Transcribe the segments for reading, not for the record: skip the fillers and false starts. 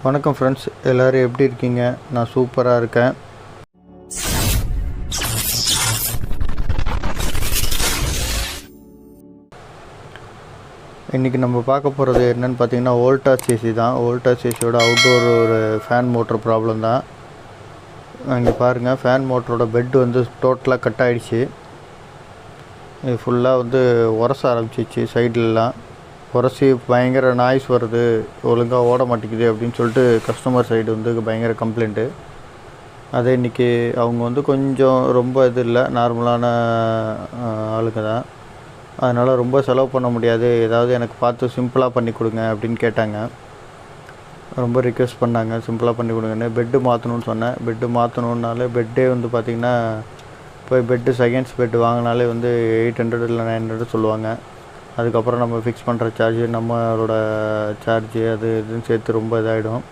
வணக்கம் ஃப்ரெண்ட்ஸ், எல்லோரும் எப்படி இருக்கீங்க? நான் சூப்பராக இருக்கேன். இன்றைக்கி நம்ம பார்க்க போகிறது என்னென்னு பார்த்தீங்கன்னா வோல்டாஸ் ஏசி தான். வோல்டாஸ் ஏசியோட அவுட்டோர் ஒரு ஃபேன் மோட்டர் ப்ராப்ளம் தான். இங்கே பாருங்கள், ஃபேன் மோட்டரோட பெட் வந்து டோட்டலாக கட் ஆகிடுச்சு. இது ஃபுல்லாக உரச ஆரம்பிச்சிச்சு. சைட்லலாம் உரசி பயங்கர நாய்ஸ் வருது, ஒழுங்காக ஓட மாட்டேங்குது அப்படின்னு சொல்லிட்டு கஸ்டமர் சைடு பயங்கர கம்ப்ளைண்ட்டு. அதே இன்றைக்கி அவங்க கொஞ்சம் ரொம்ப இது இல்லை, நார்மலான ஆளுங்க தான். அதனால் ரொம்ப செலவு பண்ண முடியாது, ஏதாவது எனக்கு பார்த்து சிம்பிளாக பண்ணி கொடுங்க அப்படின்னு கேட்டாங்க. ரொம்ப ரிக்வெஸ்ட் பண்ணாங்க, சிம்பிளாக பண்ணி கொடுங்கன்னு. பெட்டு மாற்றணுன்னு சொன்னேன். பெட்டு மாற்றணுன்னாலே பெட்டே பார்த்திங்கன்னா போய் பெட்டு செகண்ட்ஸ் பெட்டு வாங்கினாலே 800 இல்லை 900 சொல்லுவாங்க. அதுக்கப்புறம் நம்ம ஃபிக்ஸ் பண்ணுற சார்ஜு, நம்மளோட சார்ஜு, அது இதுன்னு சேர்த்து ரொம்ப இதாகிடும்.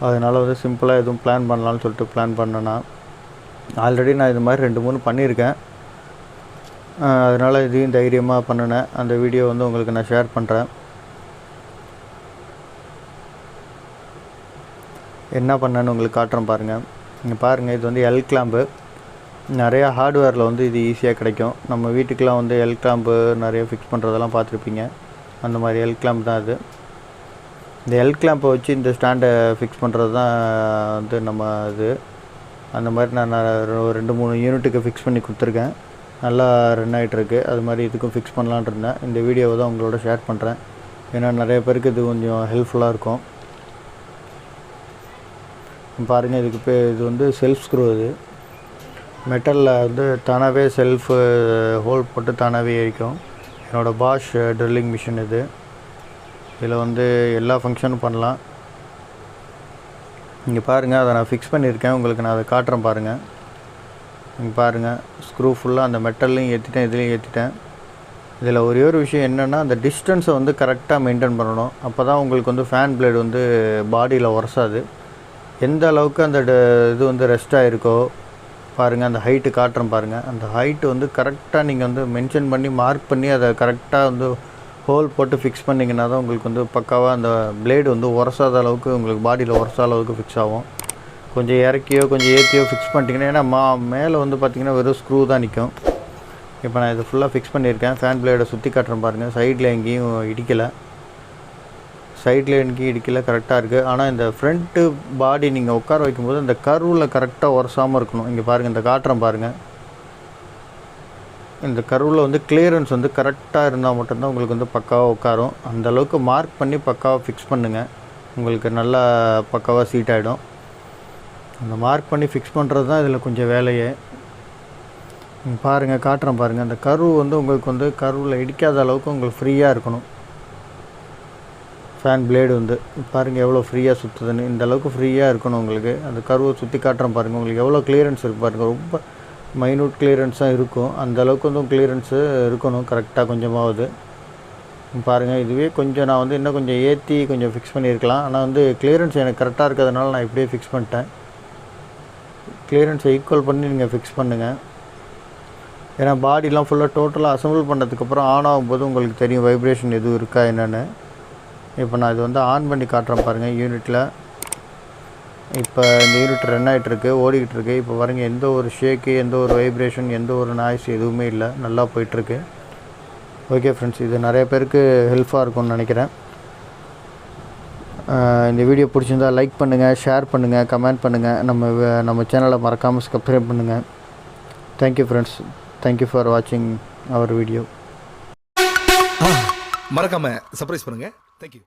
அதனால் சிம்பிளாக எதுவும் பிளான் பண்ணலான்னு சொல்லிட்டு பிளான் பண்ணேன்னா, ஆல்ரெடி நான் இது மாதிரி 2-3 பண்ணியிருக்கேன். அதனால் இதையும் தைரியமாக பண்ணினேன். அந்த வீடியோ உங்களுக்கு நான் ஷேர் பண்ணுறேன். என்ன பண்ணேன்னு உங்களுக்கு காட்டுறேன் பாருங்கள். இங்கே பாருங்கள், இது எல் கிளாம்பு. நிறையா ஹார்ட்வேரில் இது ஈஸியாக கிடைக்கும். நம்ம வீட்டுக்கெலாம் எல் கிளாம்பு நிறைய ஃபிக்ஸ் பண்ணுறதெல்லாம் பார்த்துருப்பீங்க. அந்த மாதிரி எல் கிளாம்ப் தான் இது. இந்த எல் கிளாம்பை வச்சு இந்த ஸ்டாண்டை ஃபிக்ஸ் பண்ணுறது தான் நம்ம இது. அந்த மாதிரி நான் 2-3 யூனிட்டுக்கு ஃபிக்ஸ் பண்ணி கொடுத்துருக்கேன். நல்லா ரன் ஆகிட்டுருக்கு. அது மாதிரி இதுக்கும் ஃபிக்ஸ் பண்ணலான் இருந்தேன். இந்த வீடியோவை தான் உங்களோட ஷேர் பண்ணுறேன். ஏன்னா நிறைய பேருக்கு இது கொஞ்சம் ஹெல்ப்ஃபுல்லாக இருக்கும். பாருங்கள், இதுக்கு இது செல்ஃப் ஸ்க்ரூ. இது மெட்டலில் தானாகவே செல்ஃபு ஹோல் போட்டு தானாகவே ஏறிக்கும். என்னோடய பாஷ் ட்ரில்லிங் மிஷின் இது. இதில் எல்லா ஃபங்க்ஷனும் பண்ணலாம். இங்கே பாருங்கள், அதை நான் ஃபிக்ஸ் பண்ணியிருக்கேன். உங்களுக்கு நான் அதை காட்டுறேன் பாருங்கள். இங்கே பாருங்கள், ஸ்க்ரூ ஃபுல்லாக அந்த மெட்டல்லையும் ஏற்றிட்டேன், இதுலேயும் ஏற்றிட்டேன். இதில் ஒரே ஒரு விஷயம் என்னென்னா, அந்த டிஸ்டன்ஸை கரெக்டாக மெயின்டைன் பண்ணணும். அப்போ தான் உங்களுக்கு ஃபேன் பிளேடு பாடியில் உரசாது. எந்த அளவுக்கு அந்த இது ரெஸ்ட்டாக இருக்கோ பாருங்கள். அந்த ஹைட்டு காட்டுறேன் பாருங்கள். அந்த ஹைட்டு கரெக்டாக நீங்கள் மென்ஷன் பண்ணி மார்க் பண்ணி அதை கரெக்டாக ஹோல் போட்டு ஃபிக்ஸ் பண்ணிங்கன்னா தான் உங்களுக்கு பக்காவாக அந்த பிளேடு உரசாத அளவுக்கு, உங்களுக்கு பாடியில் உரசாத அளவுக்கு ஃபிக்ஸ் ஆகும். கொஞ்சம் இறக்கியோ கொஞ்சம் ஏற்றியோ ஃபிக்ஸ் பண்ணிட்டீங்கன்னா, ஏன்னா மேலே பார்த்திங்கன்னா வெறும் ஸ்க்ரூ தான் நிற்கும். இப்போ நான் இதை ஃபுல்லாக ஃபிக்ஸ் பண்ணியிருக்கேன். ஃபேன் பிளேடை சுற்றி காட்டுறேன் பாருங்கள். சைடில் எங்கேயும் இடிக்கலை, கரெக்டாக இருக்குது. ஆனால் இந்த ஃப்ரண்ட்டு பாடி நீங்கள் உட்கார வைக்கும்போது அந்த கர்வில் கரெக்டாக உரசாமல் இருக்கணும். இங்கே பாருங்கள், இந்த காட்டுறேன் பாருங்கள். இந்த கர்வில் கிளியரன்ஸ் கரெக்டாக இருந்தால் மட்டும்தான் உங்களுக்கு பக்காவாக உட்காரும். அந்தளவுக்கு மார்க் பண்ணி பக்காவாக ஃபிக்ஸ் பண்ணுங்கள். உங்களுக்கு நல்லா பக்காவாக சீட் ஆகிடும். அந்த மார்க் பண்ணி ஃபிக்ஸ் பண்ணுறது தான் இதில் கொஞ்சம் வேலையே. பாருங்கள், காட்டுறேன் பாருங்கள். அந்த கர்வ் உங்களுக்கு கர்வில் இடிக்காத அளவுக்கு உங்களுக்கு ஃப்ரீயாக இருக்கணும். ஃபேன் பிளேடு பாருங்கள் எவ்வளோ ஃப்ரீயாக சுற்றுதுன்னு. இந்த அளவுக்கு ஃப்ரீயாக இருக்கணும் உங்களுக்கு. அந்த கர்வை சுற்றி காட்டுறேன் பாருங்கள். உங்களுக்கு எவ்வளோ கிளியரன்ஸ் இருக்குது பாருங்கள். ரொம்ப மைனூட் கிளியரன்ஸாக இருக்கும். அந்த அளவுக்கு கிளியரன்ஸு இருக்கணும் கரெக்டாக கொஞ்சமாவது. பாருங்கள், இதுவே கொஞ்சம் நான் இன்னும் கொஞ்சம் ஏற்றி கொஞ்சம் ஃபிக்ஸ் பண்ணியிருக்கலாம். ஆனால் கிளியரன்ஸ் எனக்கு கரெக்டாக இருக்கிறதுனால நான் இப்படியே ஃபிக்ஸ் பண்ணிட்டேன். கிளியரன்ஸை ஈக்குவல் பண்ணி நீங்கள் ஃபிக்ஸ் பண்ணுங்கள். ஏன்னா பாடிலாம் ஃபுல்லாக டோட்டலாக அசம்பிள் பண்ணதுக்கப்புறம் ஆன் ஆகும்போது உங்களுக்கு தெரியும் வைப்ரேஷன் எதுவும் இருக்கா என்னென்னு. இப்போ நான் இது ஆன் பண்ணி காட்டுறேன் பாருங்கள் யூனிட்டில். இப்போ இந்த யூனிட் ரன் ஆகிட்டுருக்கு, ஓடிக்கிட்டு இருக்குது. இப்போ பாருங்கள், எந்த ஒரு ஷேக்கு, எந்த ஒரு வைப்ரேஷன், எந்த ஒரு நாய்ஸ் எதுவுமே இல்லை, நல்லா போயிட்டுருக்கு. ஓகே ஃப்ரெண்ட்ஸ், இது நிறைய பேருக்கு ஹெல்ப்ஃபாக இருக்கும்னு நினைக்கிறேன். இந்த வீடியோ பிடிச்சிருந்தால் லைக் பண்ணுங்கள், ஷேர் பண்ணுங்கள், கமெண்ட் பண்ணுங்கள். நம்ம சேனலை மறக்காமல் சப்ஸ்கிரைப் பண்ணுங்கள். தேங்க்யூ ஃப்ரெண்ட்ஸ், தேங்க்யூ ஃபார் வாட்சிங் அவர் வீடியோ. மறக்காம சர்ப்ரைஸ் பண்ணுங்க. தேங்க்யூ.